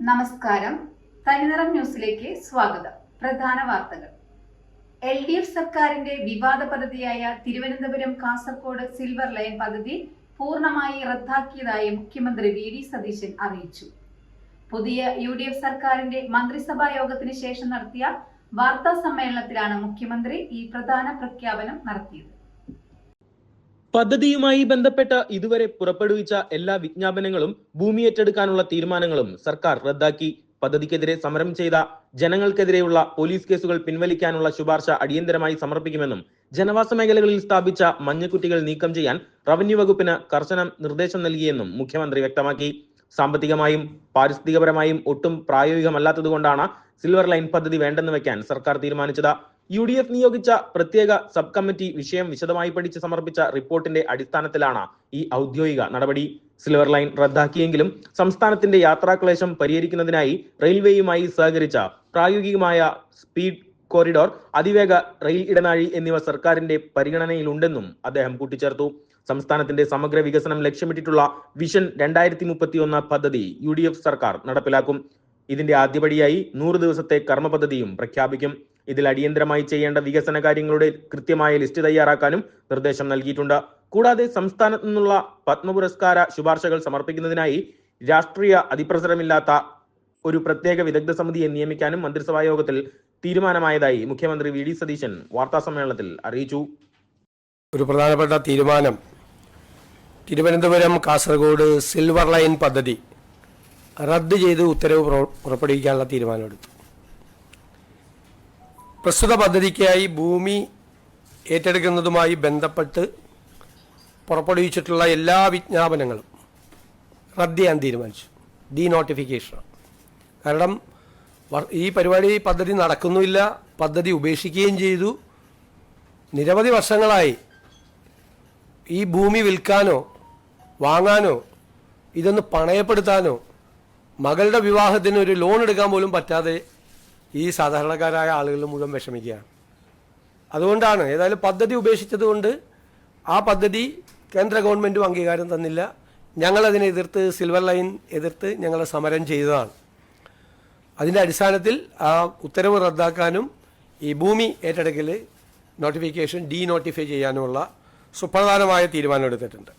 നമസ്കാരം. തനിനിറം ന്യൂസിലേക്ക് സ്വാഗതം. പ്രധാന വാർത്തകൾ. LDF സർക്കാരിന്റെ വിവാദ പദ്ധതിയായ തിരുവനന്തപുരം കാസർഗോഡ് സിൽവർ ലൈൻ പദ്ധതി പൂർണ്ണമായി റദ്ദാക്കിയതായി മുഖ്യമന്ത്രി VD സതീശൻ അറിയിച്ചു. പുതിയ UDF സർക്കാരിന്റെ മന്ത്രിസഭാ യോഗത്തിന് ശേഷം നടത്തിയ വാർത്താ സമ്മേളനത്തിലാണ് മുഖ്യമന്ത്രി ഈ പ്രധാന പ്രഖ്യാപനം നടത്തിയത്. പദ്ധതിയുമായി ബന്ധപ്പെട്ട് ഇതുവരെ പുറപ്പെടുവിച്ച എല്ലാ വിജ്ഞാപനങ്ങളും ഭൂമി ഏറ്റെടുക്കാനുള്ള തീരുമാനങ്ങളും സർക്കാർ റദ്ദാക്കി. പദ്ധതിക്കെതിരെ സമരം ചെയ്ത ജനങ്ങൾക്കെതിരെയുള്ള പോലീസ് കേസുകൾ പിൻവലിക്കാനുള്ള ശുപാർശ അടിയന്തരമായി സമർപ്പിക്കുമെന്നും ജനവാസ മേഖലകളിൽ സ്ഥാപിച്ച മഞ്ഞക്കുറ്റികൾ നീക്കം ചെയ്യാൻ റവന്യൂ വകുപ്പിന് കർശന നിർദ്ദേശം നൽകിയെന്നും മുഖ്യമന്ത്രി വ്യക്തമാക്കി. സാമ്പത്തികമായും പാരിസ്ഥിതികപരമായും ഒട്ടും പ്രായോഗികമല്ലാത്തതുകൊണ്ടാണ് സിൽവർ ലൈൻ പദ്ധതി വേണ്ടെന്ന് വെക്കാൻ സർക്കാർ തീരുമാനിച്ചത്. UDF നിയോഗിച്ച പ്രത്യേക സബ് കമ്മിറ്റി വിഷയം വിശദമായി പഠിച്ച് സമർപ്പിച്ച റിപ്പോർട്ടിന്റെ അടിസ്ഥാനത്തിലാണ് ഈ ഔദ്യോഗിക നടപടി. സിൽവർ ലൈൻ റദ്ദാക്കിയെങ്കിലും സംസ്ഥാനത്തിന്റെ യാത്രാക്ലേശം പരിഹരിക്കുന്നതിനായി റെയിൽവേയുമായി സഹകരിച്ച പ്രായോഗികമായ സ്പീഡ് കോറിഡോർ, അതിവേഗ റെയിൽ ഇടനാഴി എന്നിവ സർക്കാരിന്റെ പരിഗണനയിലുണ്ടെന്നും അദ്ദേഹം കൂട്ടിച്ചേർത്തു. സംസ്ഥാനത്തിന്റെ സമഗ്ര വികസനം ലക്ഷ്യമിട്ടിട്ടുള്ള വിഷൻ 2031 പദ്ധതി UDF സർക്കാർ നടപ്പിലാക്കും. ഇതിന്റെ ആദ്യപടിയായി 100 ദിവസത്തെ കർമ്മ പദ്ധതിയും പ്രഖ്യാപിക്കും. ഇതിൽ അടിയന്തരമായി ചെയ്യേണ്ട വികസന കാര്യങ്ങളുടെ കൃത്യമായ ലിസ്റ്റ് തയ്യാറാക്കാനും നിർദ്ദേശം നൽകിയിട്ടുണ്ട്. കൂടാതെ സംസ്ഥാനത്തു നിന്നുള്ള പത്മപുരസ്കാര ശുപാർശകൾ സമർപ്പിക്കുന്നതിനായി രാഷ്ട്രീയ അതിപ്രസരമില്ലാത്ത ഒരു പ്രത്യേക വിദഗ്ധ സമിതിയെ നിയമിക്കാനും മന്ത്രിസഭാ യോഗത്തിൽ തീരുമാനമായതായി മുഖ്യമന്ത്രി VD സതീശൻ വാർത്താ സമ്മേളനത്തിൽ അറിയിച്ചു. ഒരു പ്രധാനപ്പെട്ട തീരുമാനം, തിരുവനന്തപുരം കാസർഗോഡ് സിൽവർ ലൈൻ പദ്ധതി റദ്ദ് ചെയ്ത് ഉത്തരവ് പുറപ്പെടുവിക്കാനുള്ള തീരുമാനമെടുത്തു. പ്രസ്തുത പദ്ധതിക്കായി ഭൂമി ഏറ്റെടുക്കുന്നതുമായി ബന്ധപ്പെട്ട് പുറപ്പെടുവിച്ചിട്ടുള്ള എല്ലാ വിജ്ഞാപനങ്ങളും റദ്ദ് ചെയ്യാൻ തീരുമാനിച്ചു. ഡീനോട്ടിഫിക്കേഷൻ. കാരണം ഈ പദ്ധതി നടക്കുന്നുമില്ല, പദ്ധതി ഉപേക്ഷിക്കുകയും ചെയ്തു. നിരവധി വർഷങ്ങളായി ഈ ഭൂമി വിൽക്കാനോ വാങ്ങാനോ ഇതൊന്ന് പണയപ്പെടുത്താനോ മകളുടെ വിവാഹത്തിന് ഒരു ലോൺ എടുക്കാൻ പോലും പറ്റാതെ ഈ സാധാരണക്കാരായ ആളുകൾ മുഴുവൻ വിഷമിക്കുകയാണ്. അതുകൊണ്ടാണ് ഏതായാലും പദ്ധതി ഉപേക്ഷിച്ചതുകൊണ്ട് ആ പദ്ധതി കേന്ദ്ര ഗവൺമെൻറ്റും അംഗീകാരം തന്നില്ല. ഞങ്ങളതിനെ എതിർത്ത്, സിൽവർ ലൈൻ എതിർത്ത് ഞങ്ങൾ സമരം ചെയ്തതാണ്. അതിൻ്റെ അടിസ്ഥാനത്തിൽ ആ ഉത്തരവ് റദ്ദാക്കാനും ഈ ഭൂമി ഏറ്റെടുക്കൽ നോട്ടിഫിക്കേഷൻ ഡീനോട്ടിഫൈ ചെയ്യാനുമുള്ള സുപ്രധാനമായ തീരുമാനം എടുത്തിട്ടുണ്ട്.